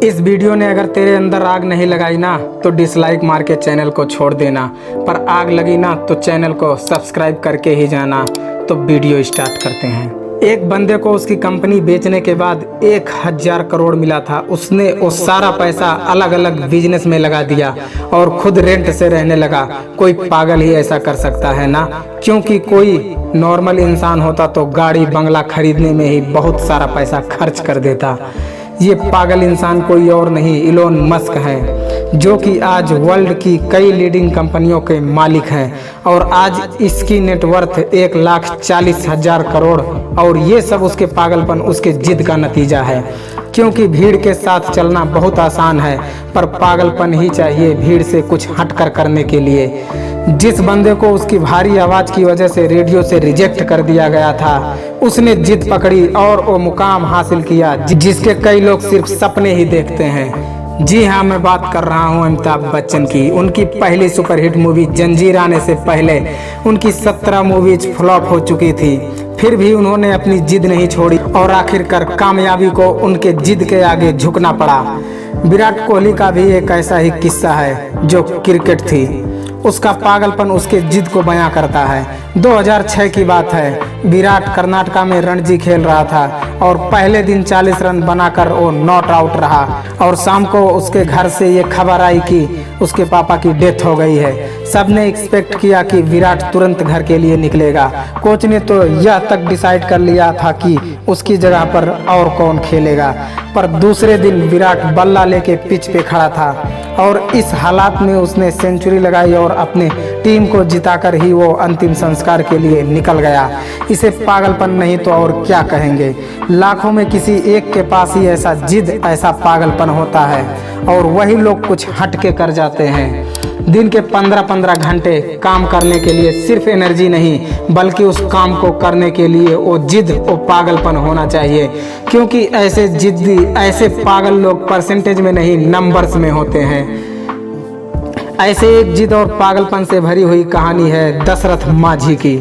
इस वीडियो ने अगर तेरे अंदर आग नहीं लगाई ना तो डिसलाइक मार के चैनल को छोड़ देना, पर आग लगी ना तो चैनल को सब्सक्राइब करके ही जाना। तो वीडियो स्टार्ट करते हैं। एक बंदे को उसकी कंपनी बेचने के बाद 1000 करोड़ मिला था। उसने वो सारा पैसा अलग अलग बिजनेस में लगा दिया और खुद रेंट से रहने लगा। कोई पागल ही ऐसा कर सकता है ना, क्योंकि कोई नॉर्मल इंसान होता तो गाड़ी बंगला खरीदने में ही बहुत सारा पैसा खर्च कर देता। ये पागल इंसान कोई और नहीं, इलोन मस्क है, जो कि आज वर्ल्ड की कई लीडिंग कंपनियों के मालिक हैं और आज इसकी नेटवर्थ 1,40,000 करोड़। और ये सब उसके पागलपन, उसके जिद का नतीजा है। क्योंकि भीड़ के साथ चलना बहुत आसान है, पर पागलपन ही चाहिए भीड़ से कुछ हटकर करने के लिए। जिस बंदे को उसकी भारी आवाज की वजह से रेडियो से रिजेक्ट कर दिया गया था, उसने जिद पकड़ी और वो मुकाम हासिल किया जिसके कई लोग सिर्फ सपने ही देखते हैं। जी हाँ, मैं बात कर रहा हूँ अमिताभ बच्चन की। उनकी पहली सुपरहिट मूवी जंजीर आने से पहले उनकी 17 मूवीज फ्लॉप हो चुकी थी। फिर भी उन्होंने अपनी जिद नहीं छोड़ी और आखिरकार कामयाबी को उनके जिद के आगे झुकना पड़ा। विराट कोहली का भी एक ऐसा ही किस्सा है जो क्रिकेट थी। उसका पागलपन उसके जिद को बयां करता है। 2006 की बात है। विराट कर्नाटका में रणजी खेल रहा था और पहले दिन 40 रन बनाकर वो नॉट आउट रहा और शाम को उसके घर से ये खबर आई कि उसके पापा की डेथ हो गई है। सबने एक्सपेक्ट किया कि विराट तुरंत घर के लिए निकलेगा। कोच ने तो यह तक डिसाइड कर लिया था कि उसकी जगह पर और कौन खेलेगा, पर दूसरे दिन विराट बल्ला लेके पिच पे खड़ा था और इस हालात में उसने सेंचुरी लगाई और अपने टीम को जिताकर ही वो अंतिम संस्कार के लिए निकल गया। इसे पागलपन नहीं तो और क्या कहेंगे। लाखों में किसी एक के पास ही ऐसा जिद, ऐसा पागलपन होता है और वही लोग कुछ हट के कर जाते हैं। दिन के 15-15 घंटे काम करने के लिए सिर्फ एनर्जी नहीं, बल्कि उस काम को करने के लिए वो जिद, वो पागलपन होना चाहिए। क्योंकि ऐसे जिद्दी, ऐसे पागल लोग परसेंटेज में नहीं नंबर्स में होते हैं। ऐसे एक जिद और पागलपन से भरी हुई कहानी है दशरथ माझी की,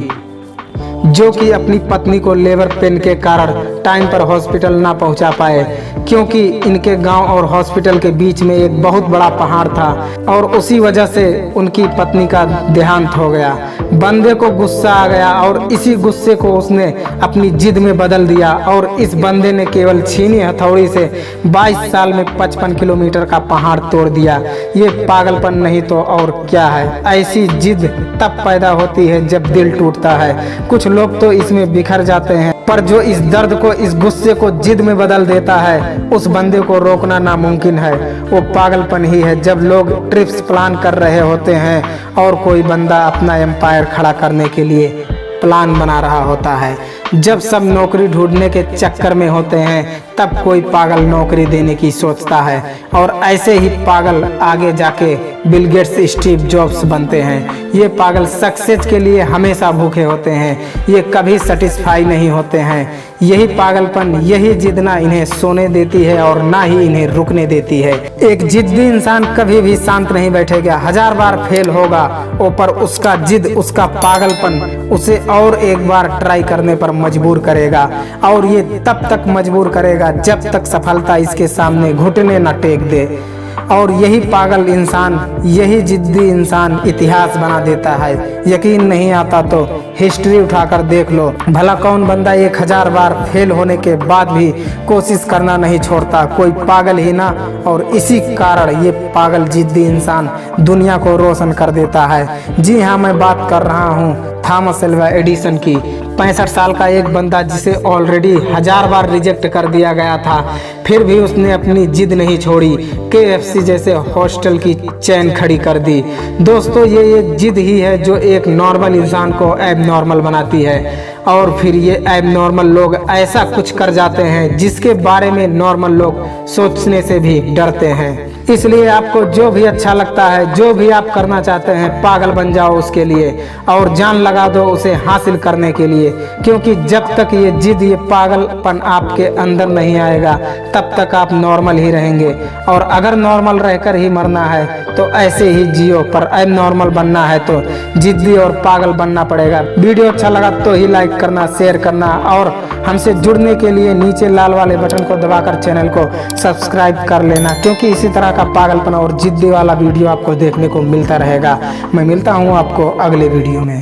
जो कि अपनी पत्नी को लेबर पेन के कारण टाइम पर हॉस्पिटल ना पहुंचा पाए, क्योंकि इनके गांव और हॉस्पिटल के बीच में एक बहुत बड़ा पहाड़ था और उसी वजह से उनकी पत्नी का देहांत हो गया। बंदे को गुस्सा आ गया और इसी गुस्से को उसने अपनी जिद में बदल दिया और इस बंदे ने केवल छीनी हथौड़ी से 22 साल में 55 किलोमीटर का पहाड़ तोड़ दिया। ये पागलपन नहीं तो और क्या है। ऐसी जिद तब पैदा होती है जब दिल टूटता है। कुछ लोग तो इसमें बिखर जाते हैं, पर जो इस दर्द को, इस गुस्से को जिद में बदल देता है, उस बंदे को रोकना नामुमकिन है। वो पागलपन ही है जब लोग ट्रिप्स प्लान कर रहे होते हैं और कोई बंदा अपना एम्पायर खड़ा करने के लिए प्लान बना रहा होता है। जब सब नौकरी ढूंढने के चक्कर में होते हैं तब कोई पागल नौकरी देने की सोचता है और ऐसे ही पागल आगे जाके बिल गेट्स, स्टीव जॉब्स बनते हैं। ये पागल सक्सेस के लिए हमेशा भूखे होते हैं, ये कभी सेटिस्फाई नहीं होते हैं। यही पागलपन, यही जिद ना इन्हें सोने देती है और ना ही इन्हें रुकने देती है। एक जिद्दी इंसान कभी भी शांत नहीं बैठेगा, 1000 बार फेल होगा, ऊपर उसका जिद, उसका पागलपन उसे और एक बार ट्राई करने पर मजबूर करेगा और ये तब तक मजबूर करेगा जब तक सफलता इसके सामने घुटने न टेक दे। और यही पागल इंसान, यही जिद्दी इंसान इतिहास बना देता है। यकीन नहीं आता तो हिस्ट्री उठाकर देख लो, भला कौन बंदा 1000 बार फेल होने के बाद भी कोशिश करना नहीं छोड़ता। कोई पागल ही ना, और इसी कारण ये पागल जिद्दी इंसान दुनिया को रोशन कर देता है। जी हाँ, मैं बात कर रहा हूँ थॉमस एल्वा एडिसन की। 65 साल का एक बंदा जिसे ऑलरेडी 1000 बार रिजेक्ट कर दिया गया था, फिर भी उसने अपनी जिद नहीं छोड़ी। KFC जैसे हॉस्टल की चेन खड़ी कर दी। दोस्तों, ये एक जिद ही है जो एक नॉर्मल इंसान को एबनॉर्मल बनाती है और फिर ये एबनॉर्मल लोग ऐसा कुछ कर जाते हैं जिसके बारे में नॉर्मल लोग सोचने से भी डरते हैं। इसलिए आपको जो भी अच्छा लगता है, जो भी आप करना चाहते हैं, पागल बन जाओ उसके लिए और जान लगा दो उसे हासिल करने के लिए। क्योंकि जब तक ये जिद, ये पागलपन आपके अंदर नहीं आएगा तब तक आप नॉर्मल ही रहेंगे। और अगर नॉर्मल रहकर ही मरना है तो ऐसे ही जियो, पर एब नॉर्मल बनना है तो जिद्दी और पागल बनना पड़ेगा। वीडियो अच्छा लगा तो ही लाइक लाइक करना, शेयर करना और हमसे जुड़ने के लिए नीचे लाल वाले बटन को दबाकर चैनल को सब्सक्राइब कर लेना, क्योंकि इसी तरह का पागलपन और जिद्दी वाला वीडियो आपको देखने को मिलता रहेगा। मैं मिलता हूँ आपको अगले वीडियो में।